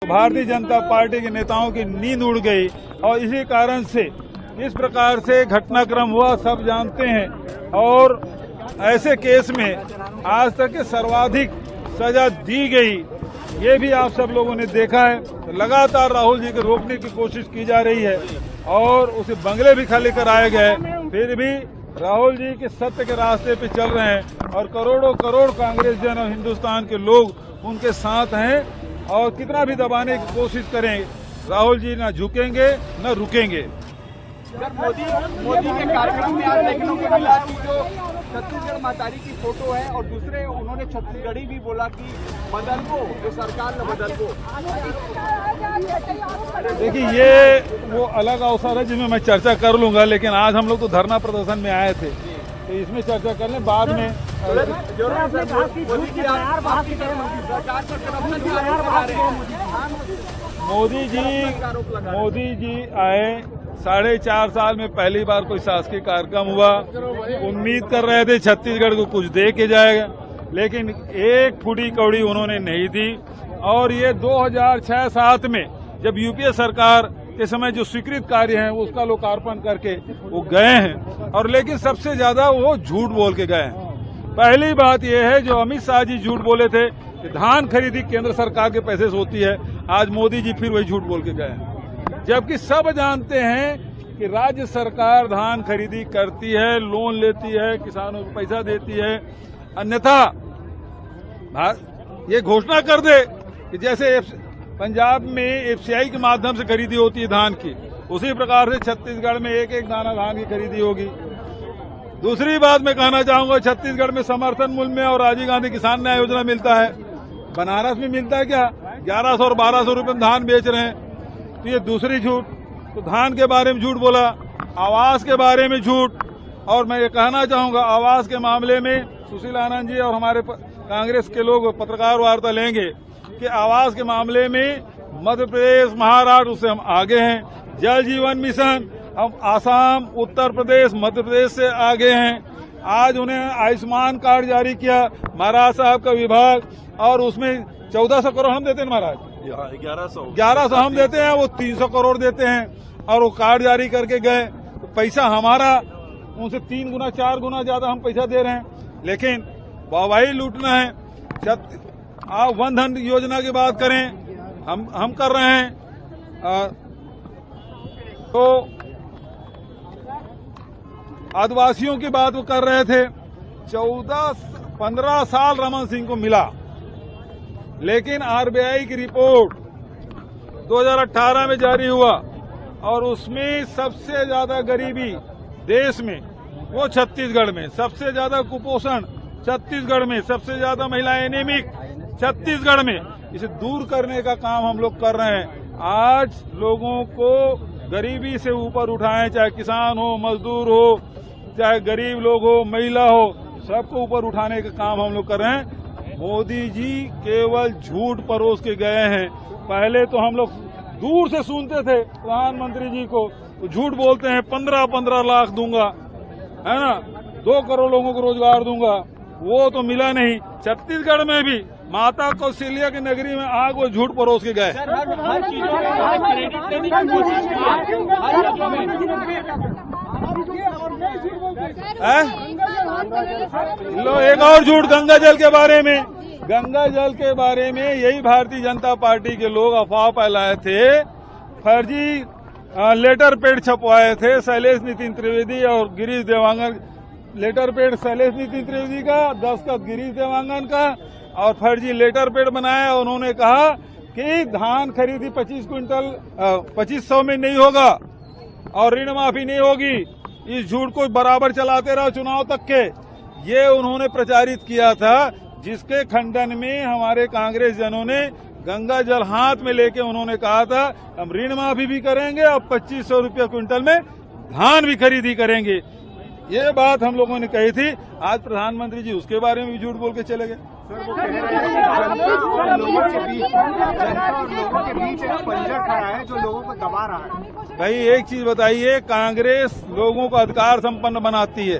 Bharatiya Janata party के नेताओं की नींद उड़ गई और इसी कारण से इस प्रकार से घटनाक्रम हुआ, सब जानते हैं। और ऐसे केस में आज तक के सर्वाधिक सजा दी गई, ये भी आप सब लोगों ने देखा है। तो लगातार राहुल जी को रोकने की कोशिश की जा रही है और उसे बंगले भी खाली कराए गए, फिर भी राहुल जी के सत्य के रास्ते पे चल रहे हैं और करोड़ों करोड़ कांग्रेस जन और हिंदुस्तान के लोग उनके साथ हैं। और कितना भी दबाने की कोशिश करें, राहुल जी न झुकेंगे न रुकेंगे। मोदी के कार्यक्रम में आज देखने को मिला कि जो छत्तीसगढ़ महतारी की फोटो है और दूसरे उन्होंने छत्तीसगढ़ी भी बोला कि बदल को, जो सरकार ने बदल को। देखिए, ये वो अलग अवसर है जिसमें मैं चर्चा कर लूंगा, लेकिन आज हम लोग तो धरना प्रदर्शन में आए थे, तो इसमें चर्चा कर लें बाद में। मोदी जी आए, 4.5 साल में पहली बार कोई शासकीय कार्यक्रम हुआ। उम्मीद कर रहे थे छत्तीसगढ़ को कुछ दे के जाएगा, लेकिन एक फुटी कौड़ी उन्होंने नहीं दी। और ये 2006-07 में जब यूपीए सरकार के समय जो स्वीकृत कार्य हैं उसका लोकार्पण करके वो गए हैं, और लेकिन सबसे ज्यादा वो झूठ बोल के गए हैं। पहली बात यह है, जो अमित शाह जी झूठ बोले थे कि धान खरीदी केंद्र सरकार के पैसे से होती है, आज मोदी जी फिर वही झूठ बोल के गए हैं। जबकि सब जानते हैं कि राज्य सरकार धान खरीदी करती है, लोन लेती है, किसानों को पैसा देती है। अन्यथा ये घोषणा कर दे कि जैसे पंजाब में एफसीआई के माध्यम से खरीदी होती है धान की, उसी प्रकार से छत्तीसगढ़ में एक एक दाना धान की खरीदी होगी। दूसरी बात मैं कहना चाहूंगा, छत्तीसगढ़ में समर्थन मूल्य में और राजीव गांधी किसान न्याय योजना मिलता है, बनारस में मिलता है क्या? 1100 और 1200 रुपए में धान बेच रहे हैं, तो ये दूसरी झूठ। तो धान के बारे में झूठ बोला, आवास के बारे में झूठ। और मैं ये कहना चाहूंगा, आवास के मामले में सुशील आनंद जी और हमारे कांग्रेस के लोग पत्रकार वार्ता लेंगे कि आवास के मामले में मध्य प्रदेश, महाराष्ट्र उससे हम आगे हैं। जल जीवन मिशन हम आसाम, उत्तर प्रदेश, मध्य प्रदेश से आगे हैं। आज उन्हें आयुष्मान कार्ड जारी किया महाराज साहब का विभाग, और उसमें 1400 करोड़ हम देते हैं महाराज, 1100 हम देते हैं, वो 300 करोड़ देते हैं, और वो कार्ड जारी करके गए। तो पैसा हमारा उनसे 3 गुना 4 गुना ज्यादा हम पैसा दे रहे हैं, लेकिन वाहवाही लूटना है। आप वन धन योजना की बात करें, हम कर रहे हैं। तो आदिवासियों की बात वो कर रहे थे। 15 साल रमन सिंह को मिला, लेकिन आरबीआई की रिपोर्ट 2018 में जारी हुआ और उसमें सबसे ज्यादा गरीबी देश में वो छत्तीसगढ़ में, सबसे ज्यादा कुपोषण छत्तीसगढ़ में, सबसे ज्यादा महिलाएं एनीमिक छत्तीसगढ़ में। इसे दूर करने का काम हम लोग कर रहे हैं। आज लोगों को गरीबी से ऊपर उठाएं, चाहे किसान हो, मजदूर हो, चाहे गरीब लोग हो, महिला हो, सबको ऊपर उठाने का काम हम लोग कर रहे हैं। मोदी जी केवल झूठ परोस के गए हैं। पहले तो हम लोग दूर से सुनते थे प्रधानमंत्री जी को, तो झूठ बोलते हैं 15-15 लाख दूंगा, है ना, 2 करोड़ लोगों को रोजगार दूंगा, वो तो मिला नहीं। छत्तीसगढ़ में भी माता कौशल्या की नगरी में आग वो झूठ परोस के गए। लो एक और झूठ गंगा जल के बारे में। गंगा जल के बारे में यही भारतीय जनता पार्टी के लोग अफवाह फैलाए थे, फर्जी लेटर पेड छपवाए थे। शैलेश नितिन त्रिवेदी और गिरीश देवांगन, लेटर पेड शैलेश नितिन त्रिवेदी का, दस्तखत गिरीश देवांगन का, और फर्जी लेटर पेड बनाया। उन्होंने कहा कि धान खरीदी 2500 में नहीं होगा और ऋण माफी नहीं होगी। इस झूठ को बराबर चलाते रहो चुनाव तक के, ये उन्होंने प्रचारित किया था, जिसके खंडन में हमारे कांग्रेस जनों ने गंगा जल हाथ में लेके उन्होंने कहा था हम ऋण माफी भी करेंगे और 2500 रुपया क्विंटल में धान भी खरीदी करेंगे। ये बात हम लोगों ने कही थी। आज प्रधानमंत्री जी उसके बारे में भी झूठ बोल के चले गए। लोगों के बीच एक पंजा खड़ा है जो लोगों को दबा रहा है। भाई एक चीज बताइए, कांग्रेस लोगों को अधिकार संपन्न बनाती है।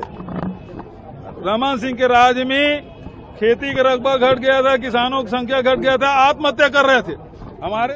रमन सिंह के राज में खेती का रकबा घट गया था, किसानों की संख्या घट गया था, आत्महत्या कर रहे थे। हमारे